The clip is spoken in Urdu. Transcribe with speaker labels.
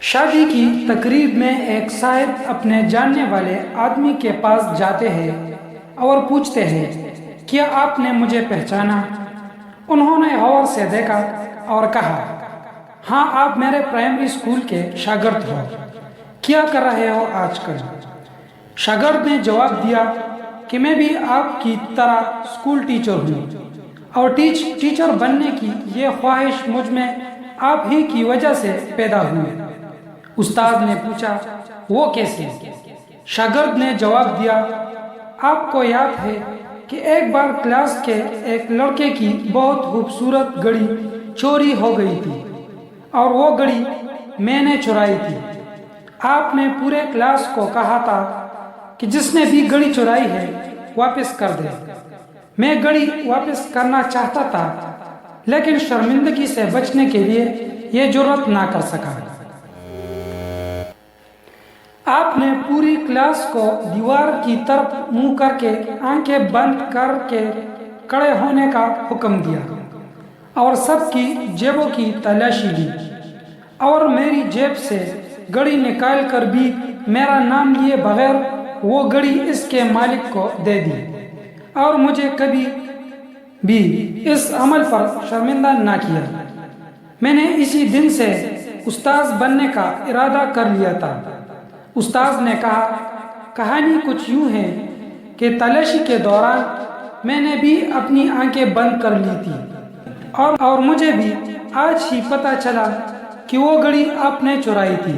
Speaker 1: شادی کی تقریب میں ایک صاحب اپنے جاننے والے آدمی کے پاس جاتے ہیں اور پوچھتے ہیں، کیا آپ نے مجھے پہچانا؟ انہوں نے غور سے دیکھا اور کہا، ہاں، آپ میرے پرائمری اسکول کے شاگرد ہو، کیا کر رہے ہو آج کل؟ شاگرد نے جواب دیا کہ میں بھی آپ کی طرح اسکول ٹیچر ہوں، اور ٹیچر بننے کی یہ خواہش مجھ میں آپ ہی کی وجہ سے پیدا ہوئی۔ استاد نے پوچھا، وہ کیسے؟ شاگرد نے جواب دیا، آپ کو یاد ہے کہ ایک بار کلاس کے ایک لڑکے کی بہت خوبصورت گھڑی چوری ہو گئی تھی، اور وہ گھڑی میں نے چرائی تھی۔ آپ نے پورے کلاس کو کہا تھا کہ جس نے بھی گھڑی چرائی ہے واپس کر دے۔ میں گھڑی واپس کرنا چاہتا تھا، لیکن شرمندگی سے بچنے کے لیے یہ جرأت نہ کر سکا۔ آپ نے پوری کلاس کو دیوار کی طرف منہ کر کے آنکھیں بند کر کے کھڑے ہونے کا حکم دیا، اور سب کی جیبوں کی تلاشی لی، اور میری جیب سے گھڑی نکال کر بھی میرا نام لیے بغیر وہ گھڑی اس کے مالک کو دے دی، اور مجھے کبھی بھی اس عمل پر شرمندہ نہ کیا۔ میں نے اسی دن سے استاذ بننے کا ارادہ کر لیا تھا۔ استاذ نے کہا، کہانی کچھ یوں ہے کہ تلاشی کے دوران میں نے بھی اپنی آنکھیں بند کر لی تھی، اور مجھے بھی آج ہی پتہ چلا کہ وہ گھڑی آپ نے چرائی تھی۔